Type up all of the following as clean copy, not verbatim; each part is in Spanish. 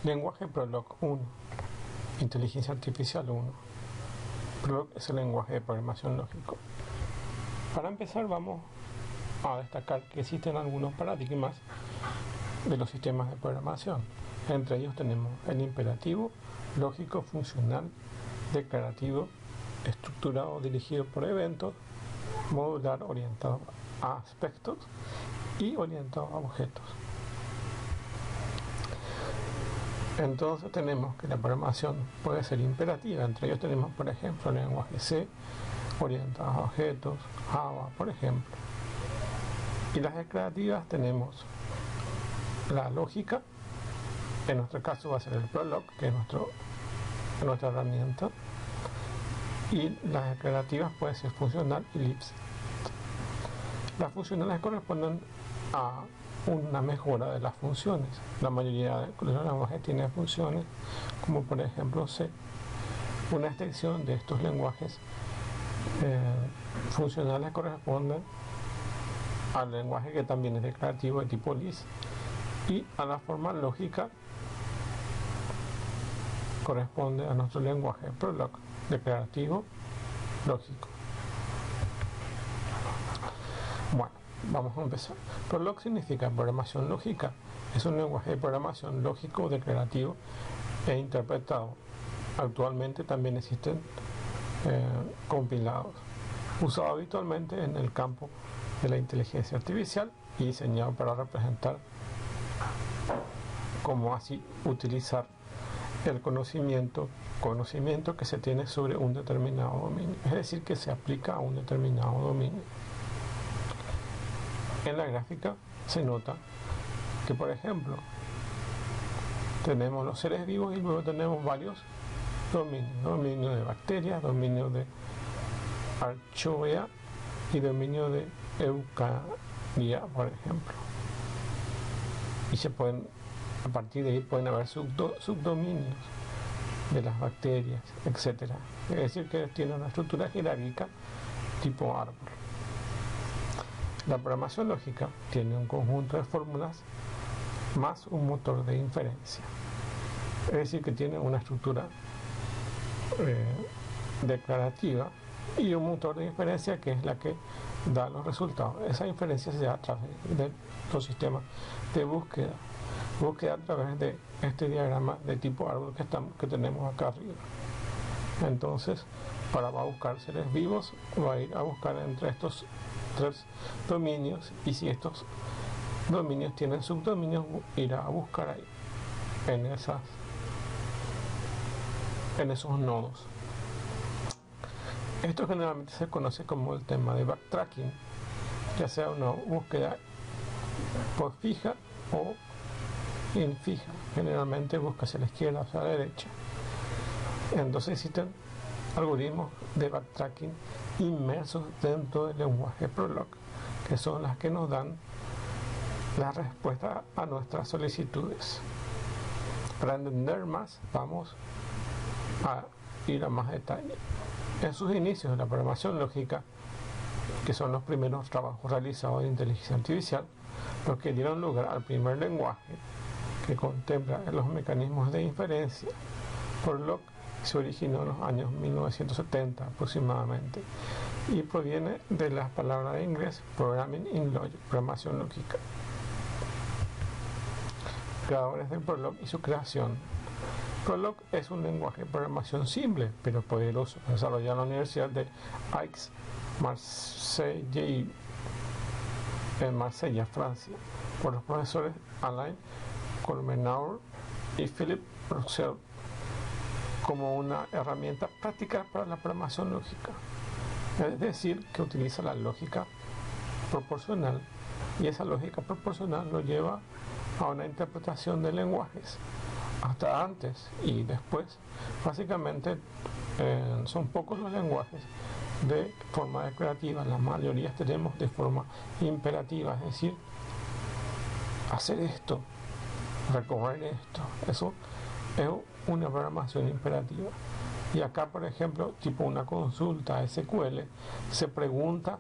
Lenguaje Prolog 1. Inteligencia Artificial 1. Prolog es el lenguaje de programación lógico. Para empezar vamos a destacar que existen algunos paradigmas de los sistemas de programación. Entre ellos tenemos el imperativo, lógico, funcional, declarativo, estructurado, dirigido por eventos, modular, orientado a aspectos y orientado a objetos. Entonces tenemos que la programación puede ser imperativa. Entre ellos tenemos, por ejemplo, el lenguaje C, orientado a objetos, Java, por ejemplo. Y las declarativas tenemos la lógica, en nuestro caso va a ser el Prolog, que es nuestra herramienta, y las declarativas pueden ser funcional y Lisp. Las funcionales corresponden a una mejora de las funciones. La mayoría de los lenguajes tienen funciones, como por ejemplo C. Una extensión de estos lenguajes funcionales corresponde al lenguaje que también es declarativo de tipo Lisp, y a la forma lógica corresponde a nuestro lenguaje Prolog, declarativo lógico. Bueno, vamos a empezar. Prolog significa programación lógica. Es un lenguaje de programación lógico, declarativo e interpretado. Actualmente también existen compilados, usado habitualmente en el campo de la inteligencia artificial y diseñado para representar cómo así utilizar el conocimiento que se tiene sobre un determinado dominio, es decir, que se aplica a un determinado dominio. En la gráfica se nota que, por ejemplo, tenemos los seres vivos y luego tenemos varios dominios: dominio de bacterias, dominio de archaea y dominio de eucarya, por ejemplo. Y se pueden, a partir de ahí pueden haber subdominios de las bacterias, etc. Es decir, que tiene una estructura jerárquica tipo árbol. La programación lógica tiene un conjunto de fórmulas más un motor de inferencia. Es decir, que tiene una estructura declarativa y un motor de inferencia que es la que da los resultados. Esa inferencia se da a través de los sistemas de búsqueda a través de este diagrama de tipo árbol que tenemos acá arriba. Entonces, va a buscar seres vivos, va a ir a buscar entre estos tres dominios, y si estos dominios tienen subdominios, irá a buscar ahí en esos nodos. Esto generalmente se conoce como el tema de backtracking, ya sea una búsqueda por fija o infija. Generalmente busca hacia la izquierda o hacia la derecha. Entonces existen algoritmos de backtracking inmersos dentro del lenguaje Prolog, que son las que nos dan la respuesta a nuestras solicitudes. Para entender más, vamos a ir a más detalle. En sus inicios de la programación lógica, que son los primeros trabajos realizados de inteligencia artificial, los que dieron lugar al primer lenguaje que contempla los mecanismos de inferencia, Prolog se originó en los años 1970 aproximadamente y proviene de las palabras en inglés Programming in Logic, programación lógica. Creadores del Prolog y su creación. Prolog es un lenguaje de programación simple pero poderoso, desarrollado en la Universidad de Aix-Marseille en Marsella, Francia, por los profesores Alain Colmenaur y Philippe Roussel, como una herramienta práctica para la programación lógica. Es decir, que utiliza la lógica proporcional, y esa lógica proporcional lo lleva a una interpretación de lenguajes. Hasta antes y después, básicamente son pocos los lenguajes de forma declarativa. La mayoría tenemos de forma imperativa, es decir, hacer esto, recorrer esto. Eso es una programación imperativa. Y acá, por ejemplo, tipo una consulta SQL, se pregunta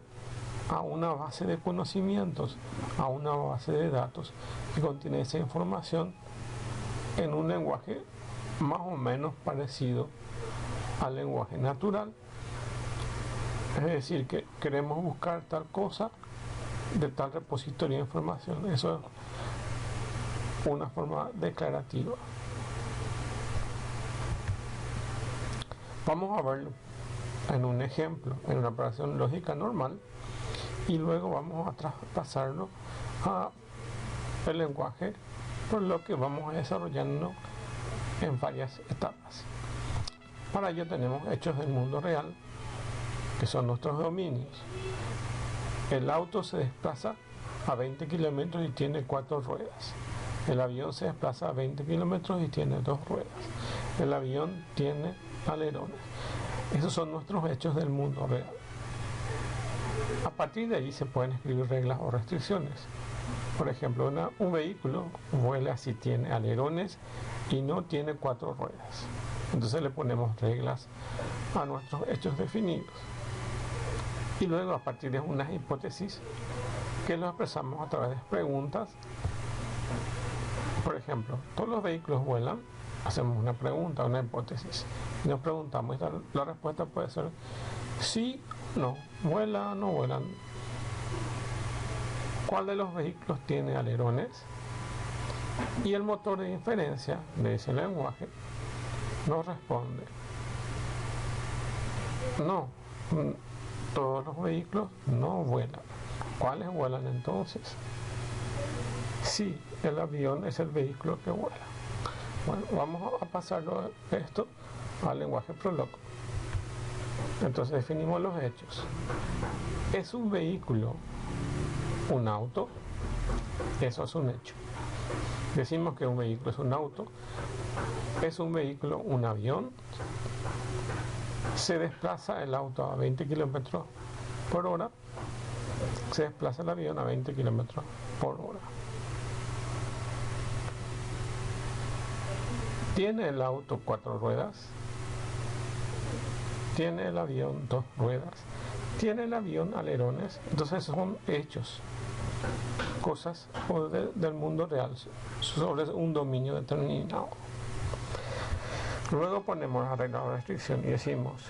a una base de conocimientos, a una base de datos que contiene esa información en un lenguaje más o menos parecido al lenguaje natural. Es decir, que queremos buscar tal cosa de tal repositorio de información. Eso es una forma declarativa. Vamos a verlo en un ejemplo, en una operación lógica normal, y luego vamos a traspasarlo a el lenguaje, por lo que vamos a desarrollando en varias etapas. Para ello tenemos hechos del mundo real, que son nuestros dominios. El auto se desplaza a 20 kilómetros y tiene 4 ruedas. El avión se desplaza a 20 kilómetros y tiene 2 ruedas. El avión tiene alerones. Esos son nuestros hechos del mundo real. A partir de ahí se pueden escribir reglas o restricciones. Por ejemplo, un vehículo vuela si tiene alerones y no tiene 4 ruedas. Entonces le ponemos reglas a nuestros hechos definidos. Y luego, a partir de unas hipótesis que lo expresamos a través de preguntas. Por ejemplo, todos los vehículos vuelan. Hacemos una pregunta, una hipótesis, y nos preguntamos, la respuesta puede ser sí, no, vuela, no vuelan. ¿Cuál de los vehículos tiene alerones? Y el motor de inferencia de ese lenguaje nos responde no, todos los vehículos no vuelan. ¿Cuáles vuelan entonces? Sí, el avión es el vehículo que vuela. Bueno, vamos a pasarlo esto al lenguaje Prolog. Entonces definimos los hechos. ¿Es un vehículo un auto? Eso es un hecho. Decimos que un vehículo es un auto. ¿Es un vehículo un avión? Se desplaza el auto a 20 kilómetros por hora. Se desplaza el avión a 20 kilómetros por hora. ¿Tiene el auto 4 ruedas? ¿Tiene el avión 2 ruedas? ¿Tiene el avión alerones? Entonces son hechos, cosas del mundo real sobre un dominio determinado. Luego ponemos la regla de restricción y decimos,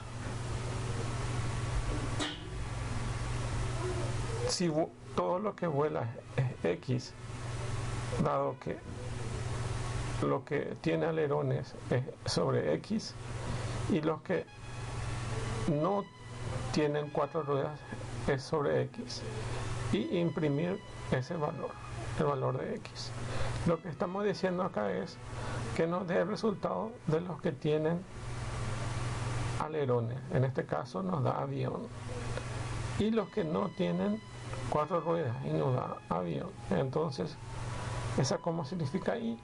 si todo lo que vuela es X, dado que lo que tiene alerones es sobre X y los que no tienen 4 ruedas es sobre X, y imprimir ese valor, el valor de X. Lo que estamos diciendo acá es que nos dé el resultado de los que tienen alerones, en este caso nos da avión, y los que no tienen 4 ruedas y nos da avión. Entonces, ¿esa cómo significa ahí?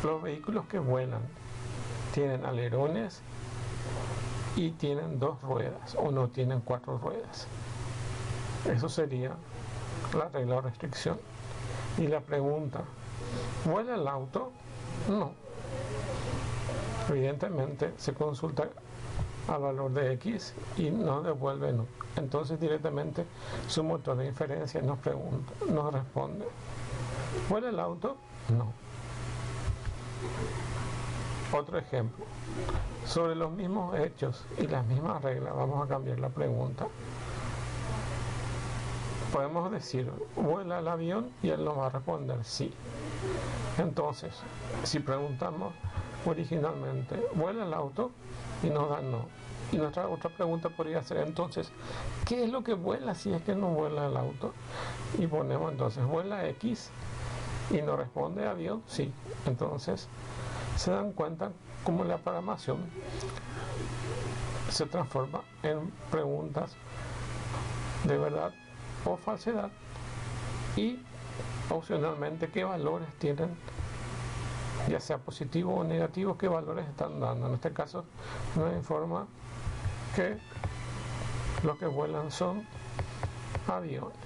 Los vehículos que vuelan tienen alerones y tienen 2 ruedas o no tienen 4 ruedas. Eso sería la regla de restricción. Y la pregunta, ¿vuela el auto? No. Evidentemente se consulta al valor de X y nos devuelve no. Entonces directamente su motor de inferencia nos responde, ¿vuela el auto? No. Otro ejemplo, sobre los mismos hechos y las mismas reglas, vamos a cambiar la pregunta. Podemos decir, ¿vuela el avión? Y él nos va a responder sí. Entonces, si preguntamos originalmente, ¿vuela el auto? Y nos da no. Y nuestra otra pregunta podría ser entonces, ¿qué es lo que vuela si es que no vuela el auto? Y ponemos entonces, ¿vuela X? Y nos responde avión, sí. Entonces, se dan cuenta cómo la programación se transforma en preguntas de verdad o falsedad, y opcionalmente qué valores tienen, ya sea positivo o negativo, qué valores están dando. En este caso nos informa que los que vuelan son aviones.